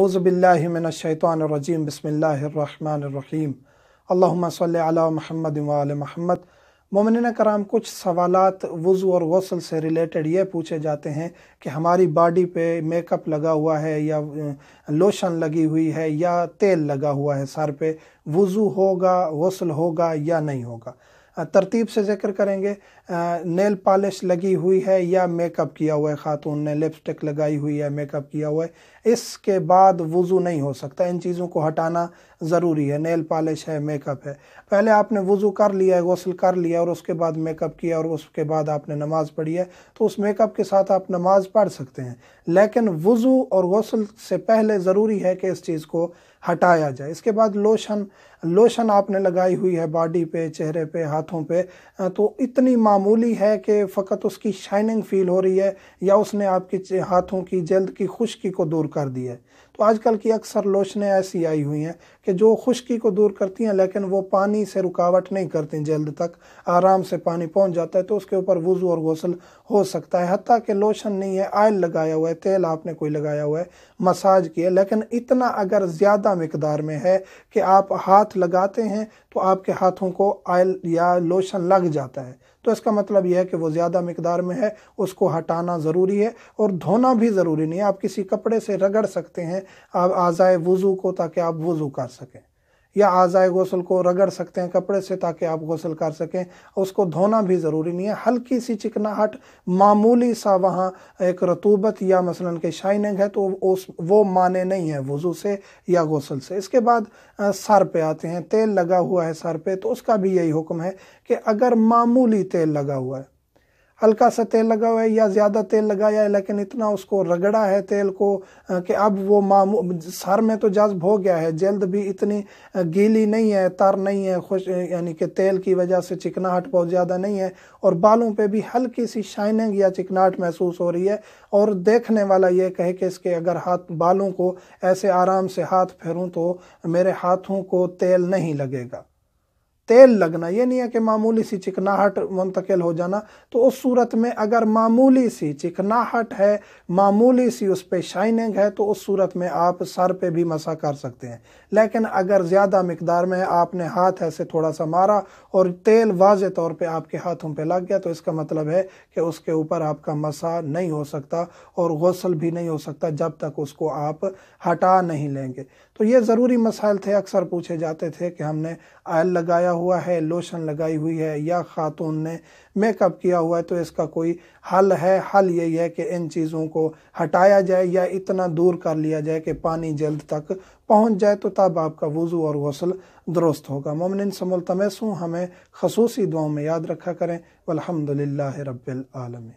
औज़ुबिल्लाहि मिनश्शैतानिर्रजीम बिस्मिल्लाहिर्रहमानिर्रहीम अल्लाहुम्मा सल्लि अला मुहम्मद व आले मुहम्मद। मोमिनीन कराम, कुछ सवालात वज़ू और गुस्ल से रिलेटेड ये पूछे जाते हैं कि हमारी बॉडी पे मेकअप लगा हुआ है या लोशन लगी हुई है या तेल लगा हुआ है सर पे, वज़ू होगा, गुस्ल होगा या नहीं होगा। तरतीब से ज़िक्र करेंगे। नेल पॉलिश लगी हुई है या मेकअप किया हुआ है, खातून ने लिपस्टिक लगाई हुई है, मेकअप किया हुआ है, इसके बाद वज़ू नहीं हो सकता। इन चीज़ों को हटाना ज़रूरी है। नेल पॉलिश है, मेकअप है, पहले आपने वज़ू कर लिया है, गुस्ल कर लिया और उसके बाद मेकअप किया और उसके बाद आपने नमाज़ पढ़ी है, तो उस मेकअप के साथ आप नमाज़ पढ़ सकते हैं। लेकिन वज़ू और गुस्ल से पहले ज़रूरी है कि इस चीज़ को हटाया जाए। इसके बाद लोशन आपने लगाई हुई है बॉडी पे, चेहरे पे, हाथों पे, तो इतनी मामूली है कि फ़कत उसकी शाइनिंग फ़ील हो रही है या उसने आपकी हाथों की जल्द की खुश्की को दूर कर दिया है। तो आजकल की अक्सर लोशनें ऐसी आई हुई हैं कि जो खुश्की को दूर करती हैं लेकिन वो पानी से रुकावट नहीं करती, जल्द तक आराम से पानी पहुंच जाता है, तो उसके ऊपर वज़ू और गुस्ल हो सकता है। हत्ता कि लोशन नहीं है, ऑयल लगाया हुआ है, तेल आपने कोई लगाया हुआ है, मसाज किया, लेकिन इतना अगर ज़्यादा मिकदार में है कि आप हाथ लगाते हैं तो आपके हाथों को ऑयल या लोशन लग जाता है, तो इसका मतलब यह है कि वो ज़्यादा मिकदार में है, उसको हटाना ज़रूरी है। और धोना भी ज़रूरी नहीं है, आप किसी कपड़े से रगड़ सकते हैं आप आज़ाए वज़ू को ताकि आप वज़ू कर सकें, या आज़ाए गुस्ल को रगड़ सकते हैं कपड़े से ताकि आप गुस्ल कर सकें। उसको धोना भी ज़रूरी नहीं है। हल्की सी चिकनाहट, मामूली सा वहाँ एक रतूबत या मसलन के शाइनिंग है तो वो माने नहीं है वज़ू से या गुस्ल से। इसके बाद सर पे आते हैं। तेल लगा हुआ है सर पे, तो उसका भी यही हुक्म है कि अगर मामूली तेल लगा हुआ है, हल्का सा तेल लगा हुआ है या ज़्यादा तेल लगाया है लेकिन इतना उसको रगड़ा है तेल को कि अब वो सर में तो जज्ब हो गया है, जल्द भी इतनी गीली नहीं है, तर नहीं है, खुश यानी कि तेल की वजह से चिकनाहट बहुत ज़्यादा नहीं है, और बालों पे भी हल्की सी शाइनिंग या चिकनाहट महसूस हो रही है। और देखने वाला ये कहे कि इसके अगर हाथ बालों को ऐसे आराम से हाथ फेरूं तो मेरे हाथों को तेल नहीं लगेगा। तेल लगना ये नहीं है कि मामूली सी चिकनाहट मुंतकिल हो जाना। तो उस सूरत में अगर मामूली सी चिकनाहट है, मामूली सी उस पे शाइनिंग है, तो उस सूरत में आप सर पे भी मसा कर सकते हैं। लेकिन अगर ज़्यादा मिकदार में आपने हाथ ऐसे थोड़ा सा मारा और तेल वाज़े तौर पे आपके हाथों पे लग गया, तो इसका मतलब है कि उसके ऊपर आपका मसा नहीं हो सकता और गुस्ल भी नहीं हो सकता जब तक उसको आप हटा नहीं लेंगे। तो ये ज़रूरी मसाइल थे, अक्सर पूछे जाते थे कि हमने ऑयल लगाया हुआ है, लोशन लगाई हुई है या खातून ने मेकअप किया हुआ है, तो इसका कोई हल है? हल यही है कि इन चीज़ों को हटाया जाए या इतना दूर कर लिया जाए कि पानी जल्द तक पहुंच जाए, तो तब आपका वज़ू और गुस्ल दुरुस्त होगा। मोमिनीन से मुल्तमस हूँ, हमें खसूसी दुआओं में याद रखा करें। वल्हम्दुलिल्लाहि रब्बिल आलमीन।